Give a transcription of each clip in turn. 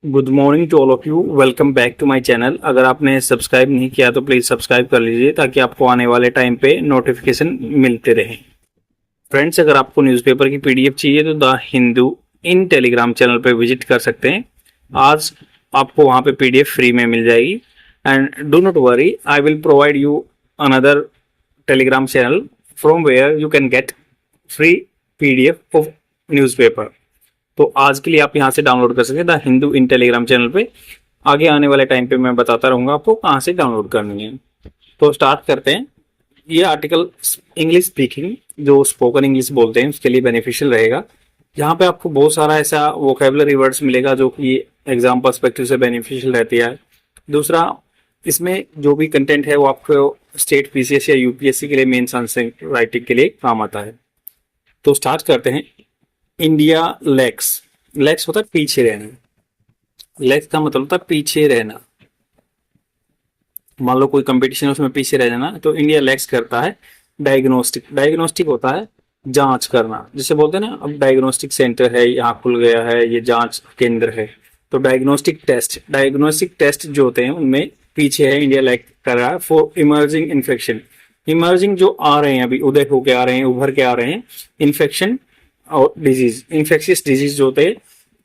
Good morning to all of you. Welcome back to my channel. अगर आपने subscribe नहीं किया तो प्लीज़ सब्सक्राइब कर लीजिए ताकि आपको आने वाले टाइम पे नोटिफिकेशन मिलते रहे। फ्रेंड्स, अगर आपको न्यूज़पेपर की पीडीएफ चाहिए तो the Hindu in Telegram channel पे विजिट कर सकते हैं। आज आपको वहाँ पे पीडीएफ फ्री में मिल जाएगी। And do not worry, I will provide you another Telegram channel from where you can get free PDF of newspaper. तो आज के लिए आप यहाँ से डाउनलोड कर सकते हैं the Hindu in Telegram channel पे। आगे आने वाले टाइम पे मैं बताता रहूंगा आपको कहाँ से डाउनलोड करनी है। तो स्टार्ट करते हैं। ये आर्टिकल इंग्लिश स्पीकिंग, जो स्पोकन इंग्लिश बोलते हैं, उसके लिए बेनिफिशियल रहेगा। यहाँ पे आपको बहुत सारा ऐसा वोकेबलरी वर्ड्स मिलेगा जो कि एग्जाम पर्सपेक्टिव से बेनिफिशियल रहती है। दूसरा, इसमें जो भी कंटेंट है वो आपको स्टेट पीसीएस या यूपीएससी के लिए मेंस आंसर राइटिंग के लिए काम आता है। तो स्टार्ट करते हैं। इंडिया लैक्स। लैक्स होता है पीछे रहना। लैक्स का मतलब होता है पीछे रहना। मान लो कोई कंपटीशन है, उसमें पीछे रह जाना, तो इंडिया लैक्स करता है डायग्नोस्टिक। डायग्नोस्टिक होता है जांच करना, जिसे बोलते हैं ना, अब डायग्नोस्टिक सेंटर है, यहाँ खुल गया है, ये जांच केंद्र है। तो डायग्नोस्टिक टेस्ट जो होते हैं उनमें पीछे है, इंडिया लैक कर रहा है फॉर इमर्जिंग इन्फेक्शन। इमर्जिंग जो आ रहे हैं, अभी उदय होके आ रहे हैं, उभर के आ रहे हैं, इन्फेक्शन और डिजीज, इन्फेक्शियस डिजीज जो होते हैं,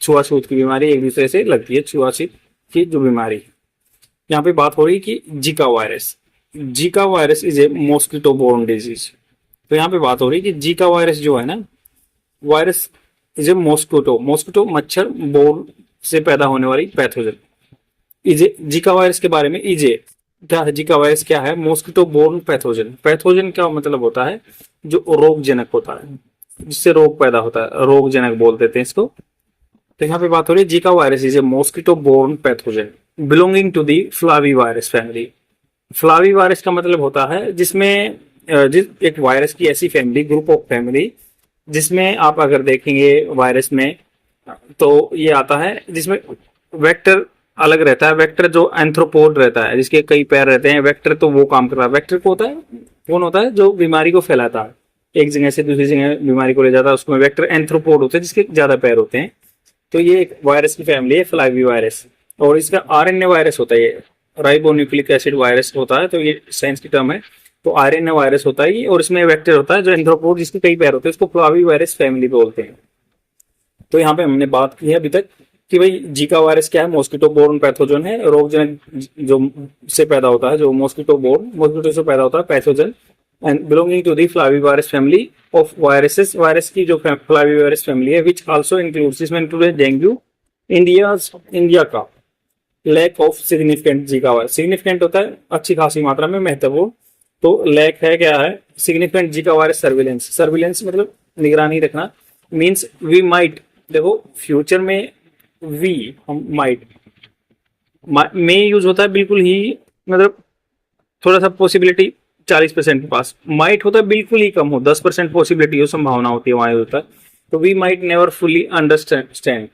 छुआछूत की बीमारी एक दूसरे से लगती है, छुआछूत की जो बीमारी। यहाँ पे बात हो रही है कि Zika virus. Zika virus is a mosquito borne disease. तो यहाँ पे बात हो रही है कि जीका वायरस जो है ना, वायरस इज ए मॉस्किटो मच्छर बोर्न से पैदा होने वाली पैथोजन। इजे जीका वायरस के बारे में, इजे क्या है, जीका वायरस क्या है, मॉस्किटो बोर्न पैथोजन। पैथोजन का मतलब होता है जो रोगजनक होता है, जिससे रोग पैदा होता है, रोगजनक बोल देते हैं इसको। तो यहाँ पे बात हो रही है Zika virus is a mosquito borne pathogen belonging to the flavivirus family. Flavivirus का मतलब होता है जिसमें एक वायरस की ऐसी फैमिली, ग्रुप ऑफ फैमिली, जिसमें आप अगर देखेंगे वायरस में तो ये आता है जिसमें वेक्टर अलग रहता है। वेक्टर जो एंथ्रोपोड रहता है, जिसके कई पैर रहते हैं, वेक्टर तो वो काम कर रहा है। वेक्टर को होता है, कौन होता है जो बीमारी को फैलाता है, एक जगह से दूसरी जगह बीमारी को ले जाता है, उसको वेक्टर एंथ्रोपोड होते हैं, जिसके ज्यादा पैर होते हैं। तो ये एक वायरस की फैमिली है फ्लावी वायरस। और इसका आरएनए वायरस होता है, ये राइबोन्यूक्लिक एसिड वायरस होता है, तो ये साइंस की टर्म है। तो आरएनए वायरस होता है ये, और इसमें वेक्टर होता है जो एंथ्रोपोड, जिसके कई पैर होते हैं, इसको फ्लावी वायरस फैमिली बोलते हैं। तो यहाँ पे हमने बात की है अभी तक कि भाई जीका वायरस क्या है, मॉस्किटो बोर्न पैथोजन है, रोगजनक जो से पैदा होता है, जो मॉस्किटो से पैदा होता है, pathogen, and belonging to the flavivirus family of viruses. Virus की जो फ्लावी वायरस फैमिली है, विच आल्सो इंक्लूड्स, इसमें इंक्लूड है डेंगू। इंडिया का lack of significant Zika virus. Significant होता है अच्छी खासी मात्रा में, महत्वपूर्ण। तो लैक है क्या है, significant Zika virus surveillance. Surveillance मतलब निगरानी रखना, मीन्स वी माइट, देखो फ्यूचर में हम माइट में यूज होता है बिल्कुल ही, मतलब थोड़ा सा पॉसिबिलिटी 40% के पास, माइट होता है बिल्कुल ही कम हो, 10% पॉसिबिलिटी हो, संभावना होती है, वहां होता है। तो we might never fully understand.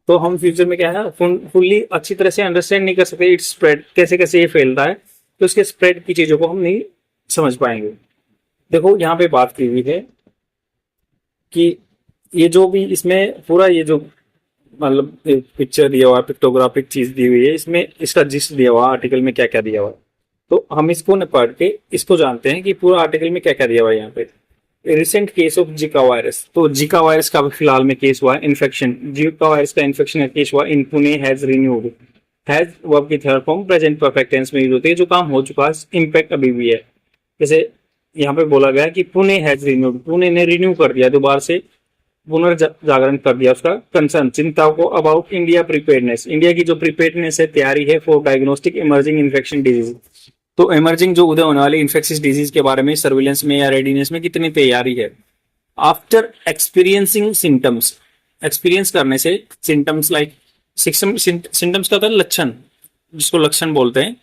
तो हम फ्यूचर में क्या है, फुल्ली अच्छी तरह से अंडरस्टैंड नहीं कर सकते इट्स स्प्रेड, कैसे कैसे ये फैलता है, तो इसके स्प्रेड की चीजों को हम नहीं समझ पाएंगे। देखो यहाँ पे बात की हुई है कि ये जो भी इसमें पूरा ये जो मतलब पिक्चर दिया हुआ है, पिक्टोग्राफिक चीज दी हुई है, इसमें इसका जिस्ट दिया हुआ आर्टिकल में क्या क्या दिया हुआ है। तो हम इसको न पढ़ के इसको जानते हैं कि पूरा आर्टिकल में क्या क्या दिया हुआ है। यहाँ पे recent case of Zika virus, तो जीका वायरस का फिलहाल में केस हुआ है, इन्फेक्शन, जीका वायरस का इन्फेक्शन का केस हुआ in Pune, has renewed. Has verb की third form present perfect tense में यूज होती है, जो काम हो चुका है, इम्पैक्ट अभी भी है। जैसे यहाँ पे बोला गया कि पुणे हैज रिन्यूड, पुणे ने रिन्यू कर दिया, दोबारा से पुनर्जागरण कर दिया उसका कंसर्न, चिंताओं को, अबाउट इंडिया प्रिपेयर्डनेस, इंडिया की जो प्रिपेयर्डनेस है, तैयारी है, for diagnostic emerging infection disease. तो इमर्जिंग जो उदय होने वाली इन्फेक्शियस डिजीज के बारे में सर्विलेंस में या रेडीनेस में कितनी तैयारी है। आफ्टर एक्सपीरियंसिंग सिम्टम्स, एक्सपीरियंस करने से, सिम्टम्स लाइक, सिम्टम्स का होता है लक्षण, जिसको लक्षण बोलते हैं।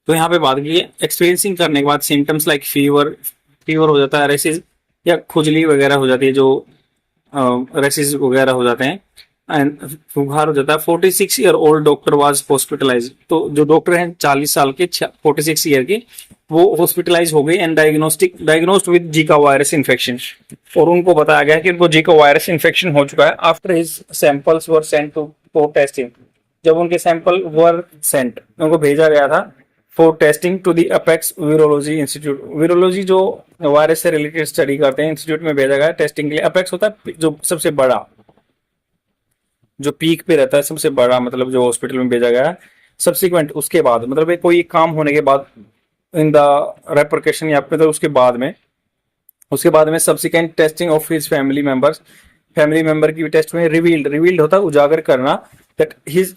तो यहाँ पे बात की है एक्सपीरियंसिंग करने के बाद, सिम्टम्स लाइक फीवर हो जाता है, रेसिस या खुजली वगैरह हो जाती है, जो रेसिस वगैरह हो जाते हैं, एंड बुखार हो जाता है। 46 year old doctor was hospitalise, तो जो डॉक्टर हैं 40 साल के 46 ईयर के, वो हॉस्पिटलाइज हो गए and diagnosed with Zika virus infection, और उनको बताया गया कि उनको जीका वायरस इन्फेक्शन हो चुका है। After his samples were sent to for testing, जब उनके सैंपल वर सेंट, उनको भेजा गया था for testing to the apex virology institute, virology जो वायरस से रिलेटेड स्टडी करते हैं इंस्टीट्यूट में भेजा गया टेस्टिंग के लिए। अपेक्स होता है जो सबसे बड़ा, जो पीक पे रहता है सबसे बड़ा, मतलब जो हॉस्पिटल में भेजा गया है। सब्सिक्वेंट उसके बाद, मतलब कोई काम होने के बाद, इन द रेपरकेशन या मतलब उसके बाद में subsequent testing of his family members, family member की टेस्ट में रिवील्ड होता है उजागर करना, that his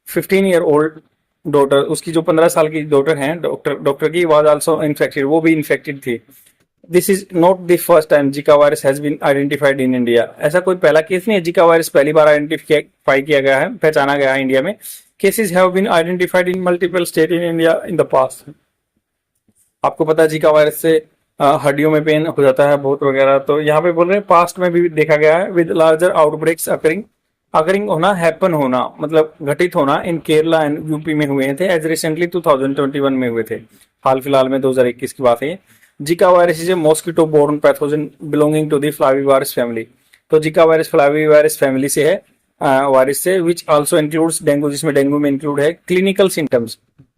15 year old daughter, उसकी जो 15 साल की डॉटर है डॉक्टर की, वाज आल्सो इन्फेक्टेड, वो भी इन्फेक्टेड थी। This is not the first time Zika virus has been identified in India, ऐसा कोई पहला केस नहीं है, जीका वायरस पहली बार आइडेंटिफाई किया गया है, पहचाना गया है इंडिया में। Cases have been identified in multiple state in India in the past. आपको पता है जीका वायरस से हड्डियों में पेन हो जाता है बहुत वगैरह, तो यहाँ पे बोल रहे हैं पास्ट में भी देखा गया है विद लार्जर आउटब्रेक्स अकरिंग होना, हैपन होना, मतलब घटित होना इन केरला एंड यूपी में हुए थे एज रिसेंटली 2021 में हुए थे, हाल फिलहाल में 2021 की बात है। Zika virus is a mosquito borne pathogen belonging to the flavivirus family, तो जीका वायरस फ्लावीवायरस फैमिली से है, वायरस से, विच आल्सो इंक्लूड्स डेंगू, जिसमें डेंगू में इंक्लूड है। क्लिनिकल सिम्टम्स,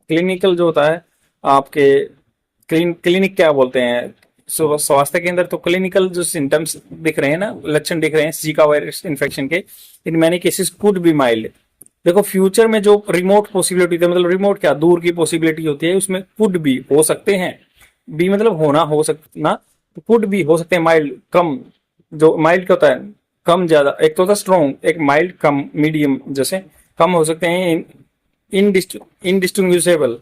क्लिनिकल जो होता है आपके क्लिनिक क्या बोलते हैं स्वास्थ्य के अंदर, तो क्लिनिकल जो सिम्टम्स दिख रहे हैं ना, लक्षण दिख रहे हैं जीका वायरस इन्फेक्शन के, in many cases could be mild. देखो फ्यूचर में जो रिमोट पॉसिबिलिटी है, मतलब रिमोट क्या, दूर की पॉसिबिलिटी होती है, उसमें कुड भी हो सकते हैं, बी मतलब होना, हो सकना, तो कुड भी हो सकते हैं माइल्ड, कम, जो माइल्ड क्या होता है कम ज्यादा, एक तो होता है स्ट्रॉन्ग, एक माइल्ड कम मीडियम, जैसे कम हो सकते हैं। इनडिस्टिंग्विशेबल,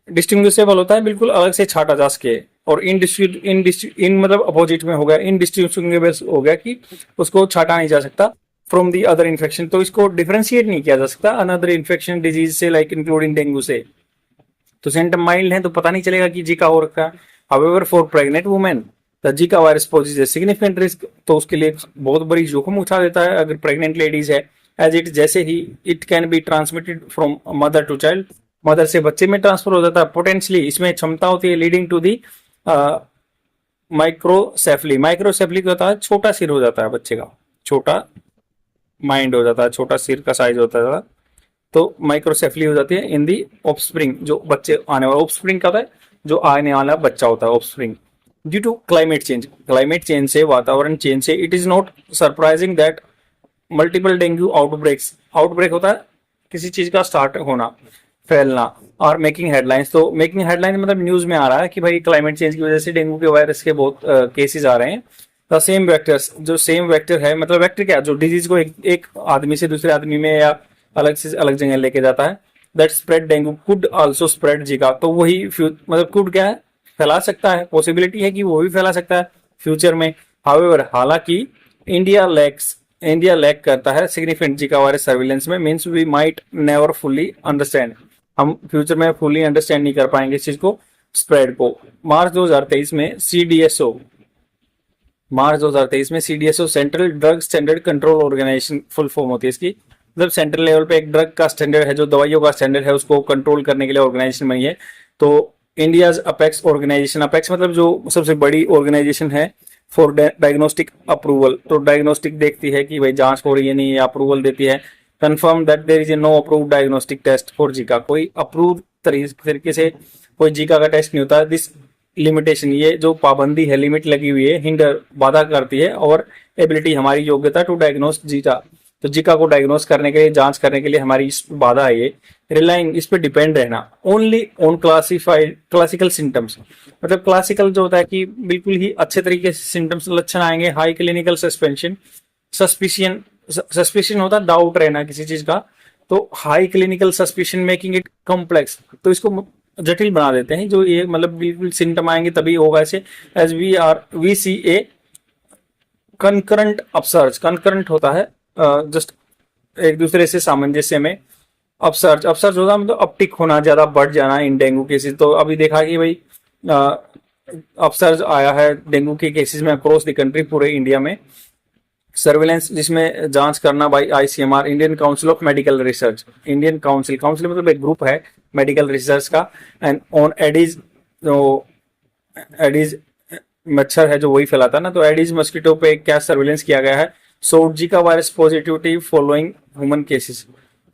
डिस्टिंग्विशेबल होता है बिल्कुल अलग से छाटा जा सके, और इन मतलब अपोजिट में हो गया, इनडिस्टिंग्विशेबल हो गया कि उसको छाटा नहीं जा सकता फ्रॉम दी अदर इन्फेक्शन, तो इसको डिफरेंशिएट नहीं किया जा सकता अनदर इन्फेक्शन डिजीज से, लाइक इंक्लूडिंग डेंगू से। तो सिम्टम माइल्ड है तो पता नहीं चलेगा कि जीका हो रखा है। However for pregnant women the Zika virus poses a significant risk, तो उसके लिए बहुत बड़ी जोखिम उठा देता है अगर प्रेग्नेंट लेडीज है, एज इट, जैसे ही it can be transmitted from mother to child, mother से बच्चे में ट्रांसफर हो जाता है पोटेंशियली, इसमें क्षमता होती है, leading to the microcephaly, microcephaly क्या होता है, छोटा सिर हो जाता है बच्चे का, छोटा माइंड हो जाता है, छोटा सिर का साइज होता है, तो माइक्रोसेफली हो जाती है इन दी ऑफस्प्रिंग, जो बच्चे आने वाला, ऑफस्प्रिंग क्या होता है, जो आने वाला बच्चा होता है, offspring. Due to climate change से, वातावरण चेंज से, it is not surprising that multiple dengue outbreak होता है किसी चीज का स्टार्ट होना, फैलना, और मेकिंग हेडलाइंस, तो मेकिंग हेडलाइन मतलब न्यूज में आ रहा है कि भाई क्लाइमेट चेंज की वजह से डेंगू के वायरस के बहुत केसेस आ रहे हैं। द सेम वेक्टर्स, जो सेम वेक्टर है, मतलब वेक्टर क्या, जो डिजीज को एक आदमी से दूसरे आदमी में या अलग से अलग जगह लेके जाता है, that spread dengue could also spread Zika, तो वही मतलब कुड क्या है, फैला सकता है, पॉसिबिलिटी है कि वो भी फैला सकता है फ्यूचर में। हाउएवर, हालांकि इंडिया लैक करता है सिग्निफिकेंट जीका वायरस सर्विलेंस में, means we might never fully understand, हम फ्यूचर में फुल्ली अंडरस्टैंड नहीं कर पाएंगे इस चीज को, स्प्रेड को। मार्च 2023 में CDSO central drug standard control organisation full form होती है इसकी, मतलब सेंट्रल लेवल पे एक ड्रग का स्टैंडर्ड है, जो दवाइयों का स्टैंडर्ड है, उसको कंट्रोल करने के लिए ऑर्गेनाइजेशन बनी है। तो इंडियाज अपेक्स ऑर्गेनाइजेशन, अपेक्स मतलब जो सबसे बड़ी ऑर्गेनाइजेशन है फॉर डायग्नोस्टिक अप्रूवल, तो डायग्नोस्टिक देखती है कि भाई जांच हो रही है नहीं, अप्रूवल देती है। Confirm that there is a no approved diagnostic test for Zika, कोई अप्रूव तरीके से कोई जीका का टेस्ट नहीं होता। दिस लिमिटेशन, ये जो पाबंदी है, लिमिट लगी हुई है, हिंडर, बाधा करती है, और एबिलिटी, हमारी योग्यता टू डायग्नोस जीका, तो जीका को डायग्नोस करने के लिए, जांच करने के लिए हमारी बाधा है ये। रिलाइंग, इस पे डिपेंड रहना, ओनली ऑन क्लासिकल सिम्टम्स, मतलब क्लासिकल जो होता है कि बिल्कुल ही अच्छे तरीके से सिम्टम्स, लक्षण आएंगे, हाई क्लिनिकल सस्पिशन होता है डाउट रहना किसी चीज का, तो high clinical suspicion making it complex, तो इसको जटिल बना देते हैं, जो ये मतलब बिल्कुल सिम्टम आएंगे तभी होगा ऐसे। As we see a concurrent upsurge, concurrent होता है जस्ट एक दूसरे से सामंजस्य में, अपसर्ज होता है मतलब अपटिक होना, ज्यादा बढ़ जाना इन डेंगू केसेस। तो अभी देखा कि भाई अपसर्ज आया है डेंगू के केसेस में अक्रॉस द कंट्री, पूरे इंडिया में, सर्विलेंस जिसमें जांच करना by ICMR, Indian Council of Medical Research. Indian Council, council मतलब एक ग्रुप है मेडिकल रिसर्च का। एंड ऑन एडिज, जो एडिज मच्छर है जो वही फैलाता है ना, तो एडिज मस्कीटो पे क्या सर्विलेंस किया गया है। So Zika virus positivity following human cases,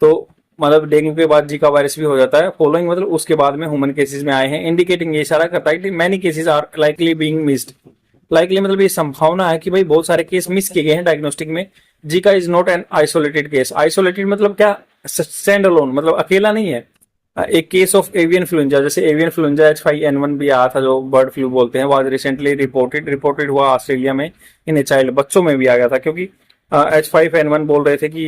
तो मतलब डेंगू के बाद जीका वायरस भी हो जाता है, फॉलोइंग मतलब उसके बाद में ह्यूमन केसेस में आए हैं। इंडिकेटिंग, ये इशारा करता है कि many cases are likely being missed. Likely मतलब ये संभावना है कि भाई बहुत सारे केस मिस किए गए हैं डायग्नोस्टिक में। Zika is not an isolated case. Isolated मतलब क्या, स्टैंड अलोन, मतलब अकेला नहीं है। एक केस ऑफ एवियन फ्लुएंजा, जैसे एवियन फ्लुएंजा H5N1 भी आया था जो बर्ड फ्लू बोलते हैं, वाज रिसेंटली रिपोर्टेड हुआ ऑस्ट्रेलिया में इन ए चाइल्ड, बच्चों में भी आ गया था। क्योंकि H5N1 बोल रहे थे कि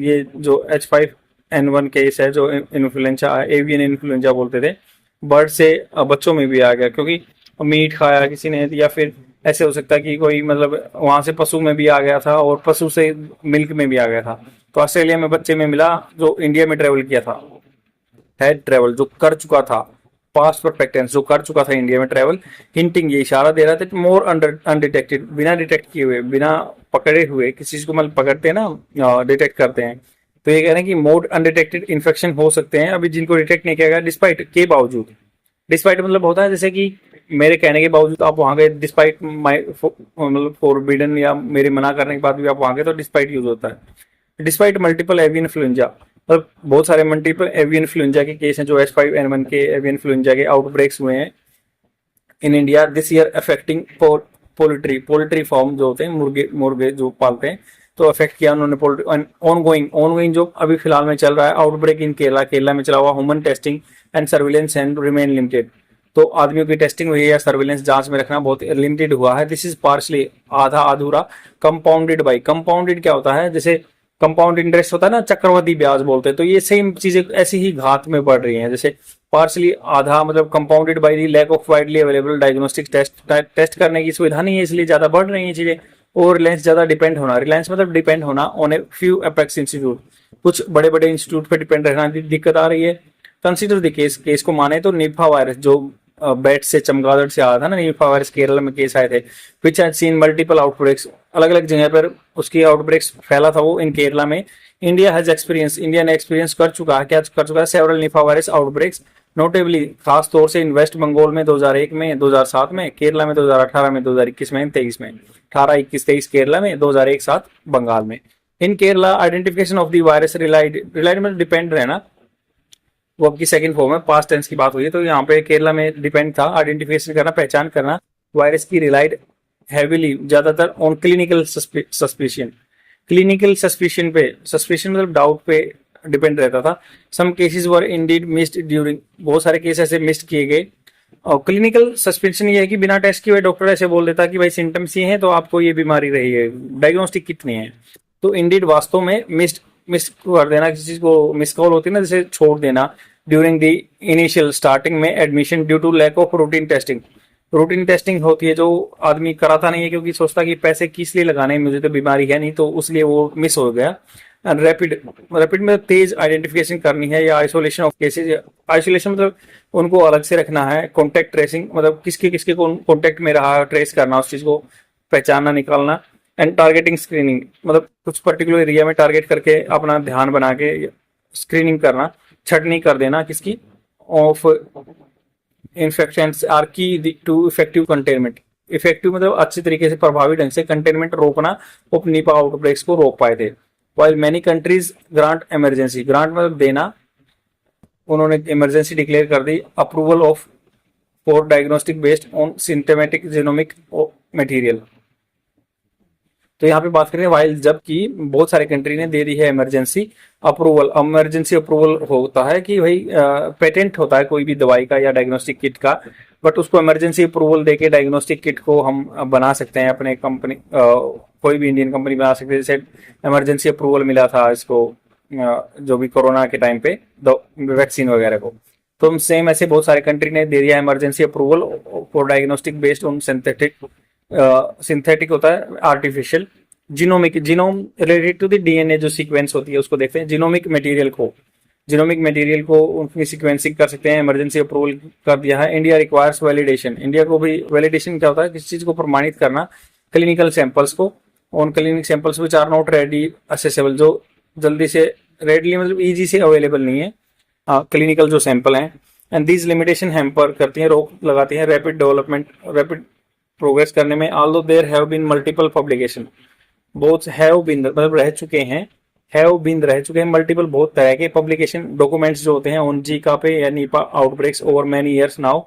ये जो H5N1 केस है जो इन्फ्लुएंजा, एवियन इन्फ्लुएंजा बोलते थे, बर्ड से बच्चों में भी आ गया क्योंकि मीट खाया किसी ने, या फिर ऐसे हो सकता है कि कोई मतलब वहां से पशु में भी आ गया था और पशु से मिल्क में भी आ गया था। तो ऑस्ट्रेलिया में बच्चे में मिला जो इंडिया में ट्रेवल किया था, हैड ट्रेवल, जो कर चुका था, पास्ट परफेक्ट टेंस, जो कर चुका था इंडिया में ट्रेवल। हिंटिंग, ये इशारा दे रहा था कि मोर अनडिटेक्टेड, बिना डिटेक्ट किए हुए, बिना पकड़े हुए, किसी चीज को मतलब पकड़ते हैं ना, डिटेक्ट करते हैं, तो ये कह रहे हैं कि मोर अनडिटेक्टेड इन्फेक्शन हो सकते हैं अभी जिनको डिटेक्ट नहीं किया गया, डिस्पाइट, के बावजूद। डिस्पाइट मतलब होता है जैसे कि मेरे कहने के बावजूद आप वहां गए, डिस्पाइट माई मतलब फॉरबिडन, या मेरे मना करने के बाद भी आप वहां गए, तो डिस्पाइट यूज होता है। डिस्पाइट मल्टीपल एवियन इन्फ्लुएंजा, मतलब बहुत सारे मल्टीपल एवियन इन्फ्लुएंजा के केस हैं जो H5N1 के एवियन इन्फ्लुएंजा के आउटब्रेक्स हुए हैं in India this year, affecting poultry farm जो होते हैं, मुर्गे मुर्गे जो पालते हैं, तो अफेक्ट किया उन्होंने पोल्ट्री। ऑनगोइंग जो अभी फिलहाल में चल रहा है, आउटब्रेक इन केरला, केरला में चला हुआ, human testing and surveillance and remain limited, तो आदमियों की टेस्टिंग हुई है या सर्विलेंस जांच में रखना बहुत लिमिटेड हुआ है। दिस इज पार्शली, आधा अधूरा, कंपाउंडेड बाई, कंपाउंडेड क्या होता है, जैसे कंपाउंड इंटरेस्ट होता है ना, चक्रवृद्धि ब्याज बोलते हैं, तो ये सेम चीजें ऐसी ही घात में बढ़ रही हैं। जैसे पार्शली, आधा मतलब compounded by the lack of widely available diagnostic test करने की सुविधा नहीं है, इसलिए ज्यादा बढ़ रही है चीजें। और रिलायंस ज्यादा डिपेंड होना, रिलायंस मतलब डिपेंड होना on a few apex institute, कुछ बड़े बड़े इंस्टीट्यूट पे डिपेंड रहना दिक्कत आ रही है। कंसिडर द केस को माने तो निपा वायरस जो बैट से, चमगादड़ से आया था ना, निपा वायरस केरल में केस आए थे, which had seen multiple outbreaks, अलग अलग जगह पर उसकी आउटब्रेक्स फैला था वो इन केरला में। इंडिया हैज एक्सपीरियंस, इंडिया ने एक्सपीरियंस कर चुका है, क्या कर चुका है, several Nipah virus outbreaks, notably खास तौर से इन वेस्ट बंगाल में 2001 में, 2007 में, केरला में 2018 में, 2021 में, 23 में, 18, 21, 23 केरला में, 2001 7 बंगाल में। In Kerala identification of the virus relied में डिपेंड रहना, वो आपकी सेकंड फॉर्म है, पास्ट टेंस की बात हुई है, तो यहाँ पे केरला में डिपेंड था, आइडेंटिफिकेशन करना, पहचान करना वायरस की, रिलाइड हैवीली ज्यादातर on clinical suspicion, clinical suspicion पे, सस्पिशन मतलब डाउट पे डिपेंड रहता था। सम केसेस वर इंडीड मिस्ड ड्यूरिंग, बहुत सारे केस ऐसे मिस्ड किए गए। और क्लिनिकल सस्पेंशन ये है कि बिना टेस्ट किए हुए डॉक्टर ऐसे बोल देता कि भाई सिम्टम्स ये हैं तो आपको ये बीमारी रही है, डायग्नोस्टिक कितनी है, तो इंडीड वास्तव में मिस कर देना, किसी चीज को मिस कॉल होती है ना, जैसे छोड़ देना ड्यूरिंग द इनिशियल स्टार्टिंग में admission due to lack of routine testing. Routine testing होती है जो आदमी कराता नहीं है क्योंकि सोचता कि पैसे किस लिए लगाने हैं, मुझे तो बीमारी है नहीं, तो उसलिए वो मिस हो गया। रैपिड में तेज आइडेंटिफिकेशन करनी है, या आइसोलेशन ऑफ केसेज, आइसोलेशन मतलब उनको अलग से रखना है। कॉन्टेक्ट ट्रेसिंग मतलब किसके किसके कॉन्टेक्ट में रहा, ट्रेस करना, उस चीज को पहचानना, निकालना। एंड टारगेटिंग स्क्रीनिंग मतलब कुछ पर्टिकुलर एरिया में टारगेट करके अपना ध्यान बना के स्क्रीनिंग करना, छटनी कर देना किसकी, ऑफ इन्फेक्शंस आर की टू इफेक्टिव कंटेनमेंट। इफेक्टिव मतलब अच्छी तरीके से, प्रभावी ढंग से कंटेनमेंट रोकना, वो निपा आउटब्रेक्स को रोक पाए थे। While many countries grant emergency, grant मतलब देना, उन्होंने इमरजेंसी डिक्लेयर कर दी, approval of for diagnostic based on symptomatic genomic material. तो यहाँ पे बात करें वाइल, जबकि बहुत सारे कंट्री ने दे दी है इमरजेंसी अप्रूवल। इमरजेंसी अप्रूवल होता है कि भाई पेटेंट होता है कोई भी दवाई का या डायग्नोस्टिक किट का, बट उसको इमरजेंसी अप्रूवल देके डायग्नोस्टिक किट को हम बना सकते हैं अपने कंपनी, कोई भी इंडियन कंपनी बना सकते हैं। जैसे इमरजेंसी अप्रूवल मिला था इसको जो भी कोरोना के टाइम पे वैक्सीन वगैरह को, तो हम सेम ऐसे बहुत सारे कंट्री ने दे दिया emergency approval for diagnostic based on synthetic होता है artificial, genomic, genome related to the DNA जो सीक्वेंस होती है उसको देखते हैं, जीनोमिक मटेरियल को उनकी सीक्वेंसिंग कर सकते हैं, इमरजेंसी अप्रूवल कर दिया है। इंडिया रिक्वायर्स वैलिडेशन, इंडिया को भी वैलिडेशन क्या होता है, किसी चीज को प्रमाणित करना, क्लिनिकल सैंपल्स को on clinic samples which are not ready assessable, जो जल्दी से रेडली मतलब इजी से अवेलेबल नहीं है क्लिनिकल जो सैंपल हैं। एंड दीज लिमिटेशन हैम्पर करती हैं, रोक लगाती हैं रैपिड डेवलपमेंट, रैपिड प्रोग्रेस करने में। Although there have been multiple publication, बहुत हैव बीन मतलब रह चुके हैं, हैव बीन रह चुके हैं मल्टीपल बहुत तरह के पब्लिकेशन डॉक्यूमेंट्स जो होते हैं ऑन जीका पे या Nipah outbreaks over many years now,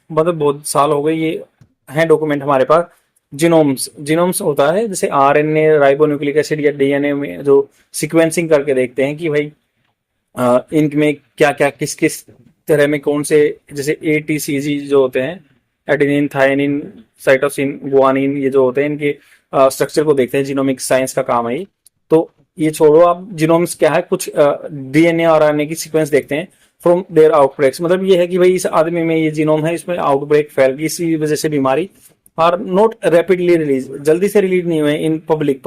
मतलब बहुत साल हो गए ये हैं डॉक्यूमेंट हमारे पास। जीनोम्स, जीनोम्स होता है जैसे आरएनए, राइबोन्यूक्लिक एसिड या डीएनए में जो सीक्वेंसिंग करके देखते हैं कि भाई इनमें क्या क्या किस किस तरह में कौन से, जैसे एटीसीजी जो होते हैं एडेनिन, थायनिन, साइटोसिन, गुआनिन, ये जो होते हैं इनके स्ट्रक्चर को देखते हैं। जीनोमिक साइंस का काम है ये। तो ये छोड़ो आप, जीनोम्स क्या है, कुछ डीएनए और आरएनए की सीक्वेंस देखते हैं फ्रॉम देयर आउटब्रेक्स, मतलब ये है कि भाई इस आदमी में ये जीनोम है, इसमें आउटब्रेक फैल गई, इसी वजह से बीमारी। आर नॉट रैपिडली रिलीज, जल्दी से रिलीज नहीं हुए इन पब्लिक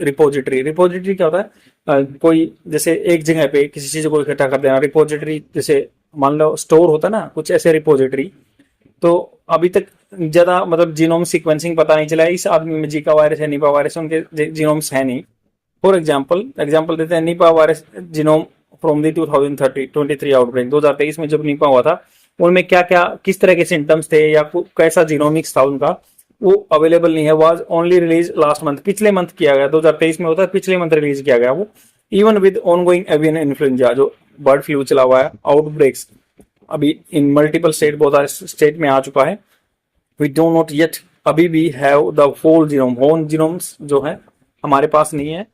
रिपोजिटरी। रिपोजिटरी क्या होता है, कोई जैसे एक जगह पे किसी चीज को इकट्ठा कर देना। रिपोजिटरी जैसे मान लो स्टोर होता है ना, कुछ ऐसे रिपोजिटरी। तो अभी तक ज्यादा मतलब जीनोम सीक्वेंसिंग पता नहीं चला इस आदमी में जीका वायरस है, निपा वायरस, उनके जीनोम्स है नहीं। फॉर एग्जाम्पल देते हैं, Nipah virus genome from the 2023 outbreak, 2023 में जब निपा हुआ था, उनमें क्या क्या किस तरह के सिम्टम्स थे या कैसा जीनोमिक्स था उनका, वो अवेलेबल नहीं है। Was only release last month, पिछले मंथ किया गया, 2023 में होता है, पिछले मंथ रिलीज किया गया वो। Even with ongoing avian influenza जो बर्ड फ्लू चला हुआ है, आउटब्रेक्स अभी इन मल्टीपल स्टेट, बहुत सारे स्टेट में आ चुका है। वी डो नॉट येट अभी भी have the whole genome, whole genomes जो है हमारे पास नहीं है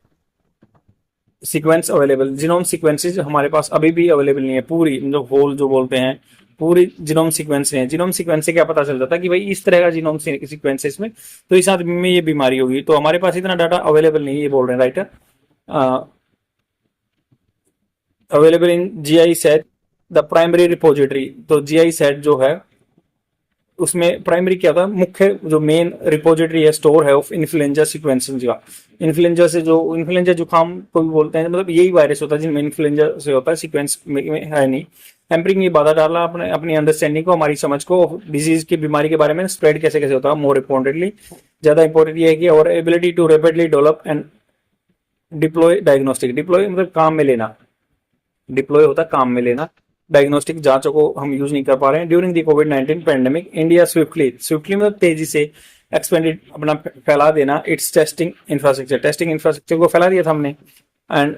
सीक्वेंस अवेलेबल। जीनोम सीक्वेंसेस हमारे पास अभी भी अवेलेबल नहीं है पूरी, जो होल जो बोलते हैं पूरी जीनोम सीक्वेंस है। जीनोम सीक्वेंस से क्या पता चल जाता है कि भाई इस तरह का जीनोम सीक्वेंसेस में तो इस आदमी में ये बीमारी होगी। तो हमारे पास इतना डाटा अवेलेबल नहीं है, ये बोल रहे हैं writer. Available in GI set the primary repository, तो जीआई सेट जो है उसमें प्राइमरी क्या था, मुख्य जो मेन रिपोजिटरी है, स्टोर है ऑफ इन्फ्लुएंजा सीक्वेंसेस का। इन्फ्लुएंजा से जो इन्फ्लुएंजा जुकाम को भी बोलते हैं, मतलब यही वायरस होता है जिनमें इन्फ्लुएंजा से होता है, सीक्वेंस में है नहीं। हैम्परिंग, ये बाधा डाला अपनी अंडरस्टैंडिंग को, हमारी समझ को डिजीज की बीमारी के बारे में, स्प्रेड कैसे कैसे होता है। मोर इम्पोर्टेंटली, ज्यादा इंपॉर्टेंट ये है कि और ability to rapidly develop and deploy diagnostic. Deploy मतलब काम में लेना, डिप्लॉय होता है काम में लेना। डायग्नोस्टिक जांचों को हम यूज नहीं कर पा रहे हैं। During the covid pandemic India swiftly मतलब तेजी से एक्सपेंडेड, अपना फैला देना इट्स टेस्टिंग इंफ्रास्ट्रक्चर को फैला दिया था हमने। एंड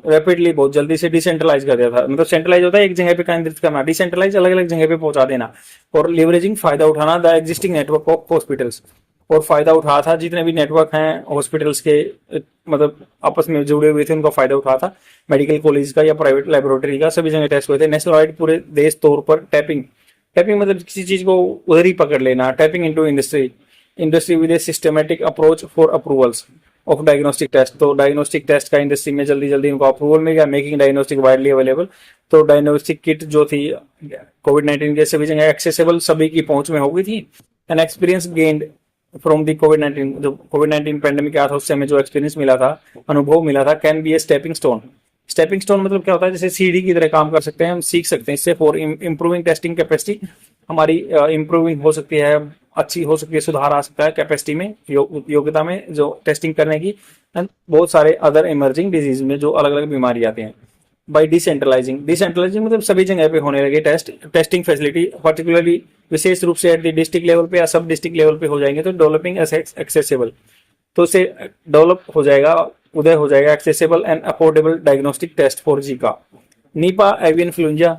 रैपिडली बहुत जल्दी से डिसेंट्रलाइज कर दिया था, मतलब सेंट्रलाइज होता है एक जगह पे केंद्रित करना, डिसेंट्रलाइज अलग अलग जगह पे पहुंचा देना। और लिवरेजिंग, फायदा उठाना the existing network of hospitals, और फायदा उठा था जितने भी नेटवर्क हैं हॉस्पिटल्स के, मतलब आपस में जुड़े हुए थे, उनका फायदा उठा था। मेडिकल कॉलेज का या प्राइवेट लेबोरेटरी का, सभी जगह टेस्ट हुए थे। नेशनल वाइड पूरे देश तौर पर टैपिंग मतलब किसी चीज को उधर ही पकड़ लेना। Tapping into industry with a systematic approach for approvals of diagnostic test, तो डायग्नोस्टिक टेस्ट का इंडस्ट्री में जल्दी जल्दी उनको अप्रूवल मिल गया। मेकिंग डायग्नोस्टिक वाइडली अवेलेबल, तो डायग्नोस्टिक किट जो थी कोविड-19 के सभी जगह एक्सेसिबल, सभी की पहुंच में हो गई थी। And experience gained from the कोविड-19, जो कोविड-19 पैंडेमिक आया था उससे हमें जो एक्सपीरियंस मिला था, अनुभव मिला था, can be A stepping stone. Stepping stone मतलब क्या होता है, जैसे सीढ़ी की तरह काम कर सकते हैं, हम सीख सकते हैं इससे। फॉर इम्प्रूविंग टेस्टिंग कैपेसिटी, हमारी इम्प्रूविंग हो सकती है, अच्छी हो सकती है, सुधार आ सकता है कैपेसिटी में, योग्यता में जो टेस्टिंग करने की। एंड बहुत सारे अदर इमर्जिंग डिजीज में जो अलग अलग बीमारी आती हैं। बाई डिसेंट्रलाइजिंग मतलब सभी जगह पे होने लगे टेस्टिंग फैसिलिटी, पर्टिकुलरली विशेष रूप से एट द डिस्ट्रिक्ट लेवल पे या सब डिस्ट्रिक्ट लेवल पे हो जाएंगे, तो डेवलपिंग एक्सेसिबल, तो उसे डेवलप हो जाएगा, उदय हो जाएगा accessible and affordable diagnostic test for Zika. Nipah avian influenza,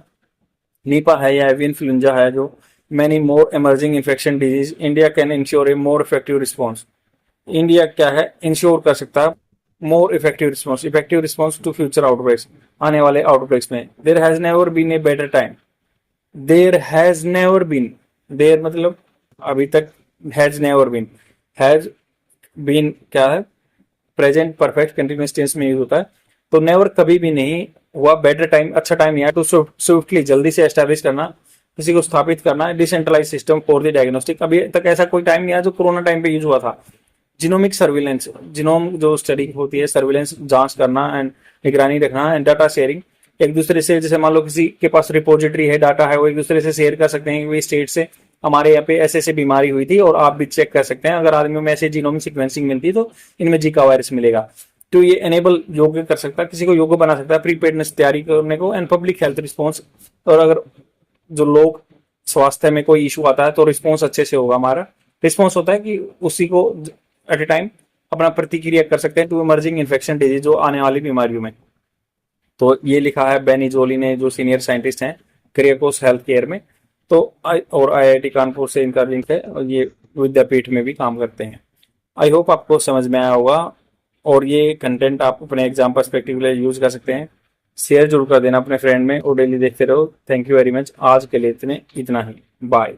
Nipah है या एवियन फ्लूंजा है, जो many more emerging infection disease, India can ensure a more effective response. India क्या है, इंश्योर कर सकता है more effective response to future outbreaks, आने वाले आउटब्रेक्स में। There has never been a better time, there has never been, there मतलब अभी तक, has never been, has been क्या है, प्रेजेंट परफेक्ट कंटिन्यूअस टेंस में यूज होता है। तो नेवर कभी भी नहीं हुआ बेटर टाइम, अच्छा टाइम नहीं आया टू स्विफ्टली जल्दी से एस्टैब्लिश करना, किसी को स्थापित करना decentralise system for the diagnostic. अभी तक ऐसा कोई टाइम नहीं आया जो कोरोना टाइम पे यूज हुआ था। जीनोमिक सर्विलेंस, जीनोम जो स्टडी होती है, सर्विलेंस जांच करना एंड निगरानी रखना, एंड डाटा शेयरिंग, एक दूसरे से, जैसे मान लो किसी के पास रिपोजिटरी है, डाटा है, वो एक दूसरे से शेयर कर सकते हैं, स्टेट से हमारे यहाँ पे ऐसे ऐसे बीमारी हुई थी और आप भी चेक कर सकते हैं, अगर आदमियों में ऐसे जीनोमिक सीक्वेंसिंग मिलती है तो इनमें जीका वायरस मिलेगा। तो ये एनेबल योग्य कर सकता है, किसी को योग्य बना सकता है प्रीपेडनेस तैयारी करने को एंड पब्लिक हेल्थ रिस्पॉन्स। और अगर जो लोग स्वास्थ्य में कोई इशू आता है तो रिस्पॉन्स अच्छे से होगा। हमारा रिस्पॉन्स होता है कि उसी को एट ए टाइम अपना प्रतिक्रिया कर सकते हैं टू इमर्जिंग इन्फेक्शन डिजीज, जो आने वाली बीमारियों में। तो ये लिखा है बेनी जोली ने, जो सीनियर साइंटिस्ट हैं क्रियाकोस हेल्थ केयर में। तो और आईआईटी कानपुर से इनका लिंक है, और ये विद्यापीठ में भी काम करते हैं। आई होप आपको समझ में आया होगा, और ये कंटेंट आप अपने एग्जाम पर्सपेक्टिव के लिए यूज कर सकते हैं। शेयर जरूर कर देना अपने फ्रेंड में, और डेली देखते रहो। Thank you very much. आज के लिए इतना ही। बाय।